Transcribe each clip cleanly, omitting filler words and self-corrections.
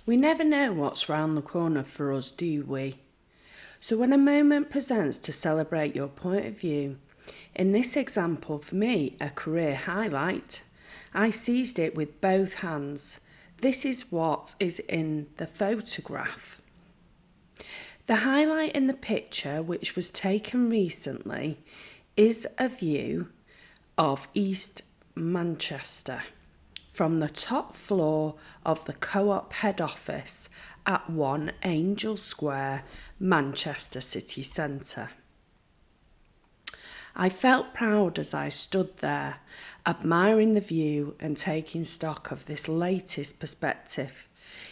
We never know what's round the corner for us, do we? So when a moment presents to celebrate your point of view, in this example for me, a career highlight, I seized it with both hands. This is what is in the photograph. The highlight in the picture, which was taken recently, is a view of East Manchester from the top floor of the Co-op head office at 1 Angel Square, Manchester city centre. I felt proud as I stood there, admiring the view and taking stock of this latest perspective.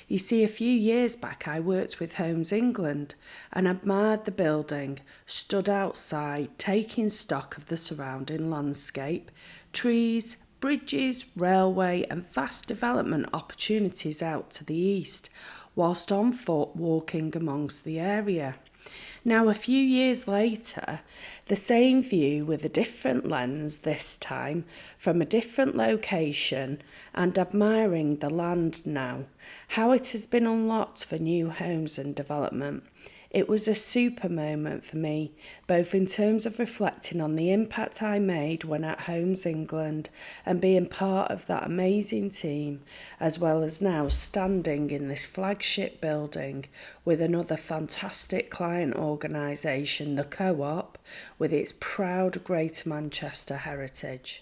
You see, a few years back I worked with Homes England and admired the building, stood outside taking stock of the surrounding landscape, trees, bridges, railway and vast development opportunities out to the east, whilst on foot walking amongst the area. Now, a few years later, the same view with a different lens this time, from a different location, and admiring the land now, how it has been unlocked for new homes and development. It was a super moment for me, both in terms of reflecting on the impact I made when at Homes England and being part of that amazing team, as well as now standing in this flagship building with another fantastic client organisation, the Co-op, with its proud Greater Manchester heritage.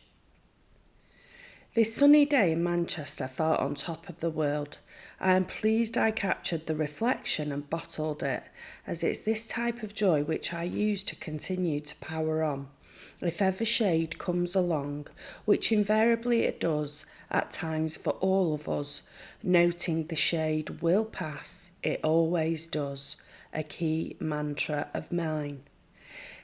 This sunny day in Manchester felt on top of the world. I am pleased I captured the reflection and bottled it, as it's this type of joy which I use to continue to power on. If ever shade comes along, which invariably it does at times for all of us, noting the shade will pass, it always does, a key mantra of mine.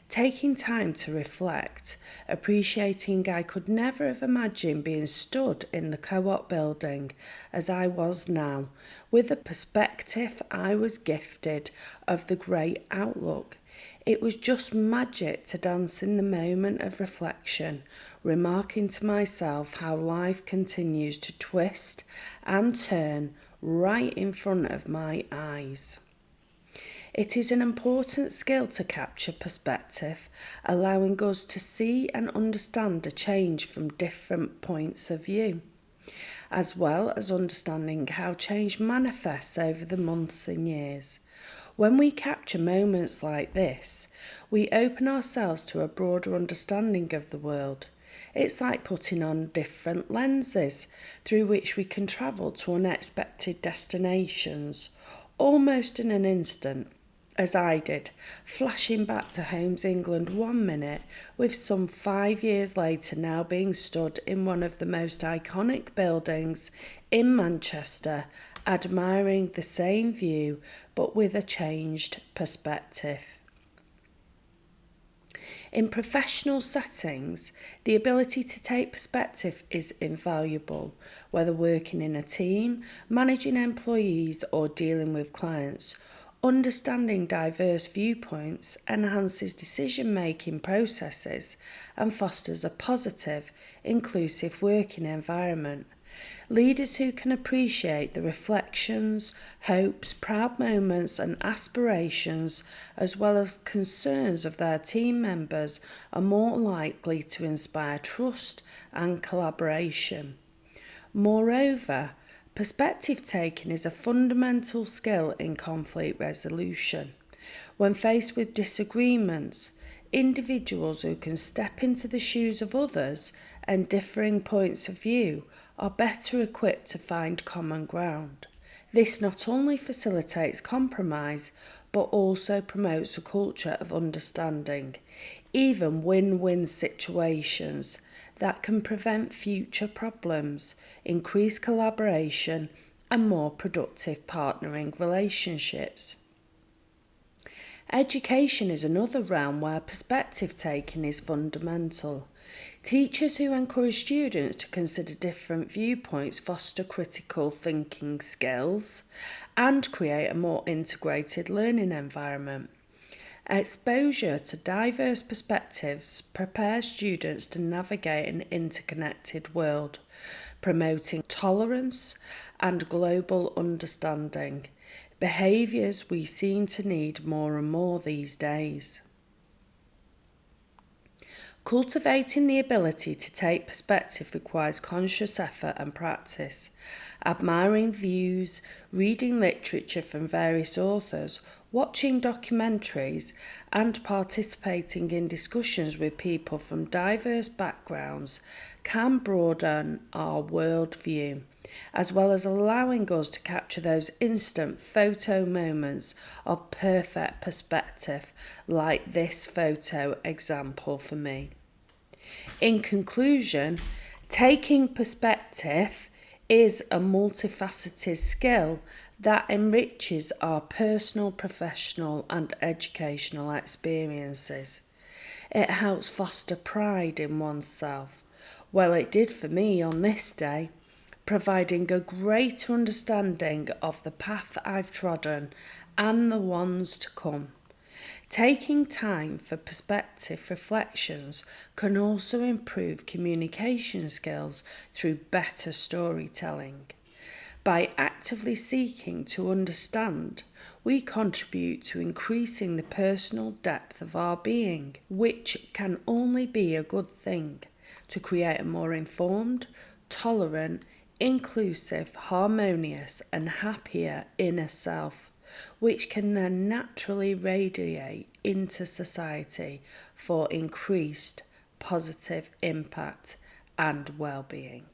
Taking time to reflect, appreciating I could never have imagined being stood in the Co-op building as I was now, with the perspective I was gifted of the great outlook. It was just magic to dance in the moment of reflection, remarking to myself how life continues to twist and turn right in front of my eyes. It is an important skill to capture perspective, allowing us to see and understand a change from different points of view, as well as understanding how change manifests over the months and years. When we capture moments like this, we open ourselves to a broader understanding of the world. It's like putting on different lenses through which we can travel to unexpected destinations, almost in an instant, as I did, flashing back to Homes England 1 minute, with some 5 years later now being stood in one of the most iconic buildings in Manchester, admiring the same view but with a changed perspective. In professional settings, the ability to take perspective is invaluable, whether working in a team, managing employees or dealing with clients. Understanding diverse viewpoints enhances decision-making processes and fosters a positive, inclusive working environment. Leaders who can appreciate the reflections, hopes, proud moments and aspirations, as well as concerns of their team members, are more likely to inspire trust and collaboration. Moreover, perspective taking is a fundamental skill in conflict resolution. When faced with disagreements, individuals who can step into the shoes of others and differing points of view are better equipped to find common ground. This not only facilitates compromise, but also promotes a culture of understanding, even win-win situations that can prevent future problems, increase collaboration, and more productive partnering relationships. Education is another realm where perspective taking is fundamental. Teachers who encourage students to consider different viewpoints foster critical thinking skills and create a more integrated learning environment. Exposure to diverse perspectives prepares students to navigate an interconnected world, promoting tolerance and global understanding, behaviours we seem to need more and more these days. Cultivating the ability to take perspective requires conscious effort and practice. Admiring views, reading literature from various authors, watching documentaries, and participating in discussions with people from diverse backgrounds can broaden our worldview, as well as allowing us to capture those instant photo moments of perfect perspective, like this photo example for me. In conclusion, taking perspective is a multifaceted skill that enriches our personal, professional, and educational experiences. It helps foster pride in oneself. Well, it did for me on this day, providing a greater understanding of the path I've trodden and the ones to come. Taking time for perspective reflections can also improve communication skills through better storytelling. By actively seeking to understand, we contribute to increasing the personal depth of our being, which can only be a good thing to create a more informed, tolerant, inclusive, harmonious, and happier inner self, which can then naturally radiate into society for increased positive impact and well-being.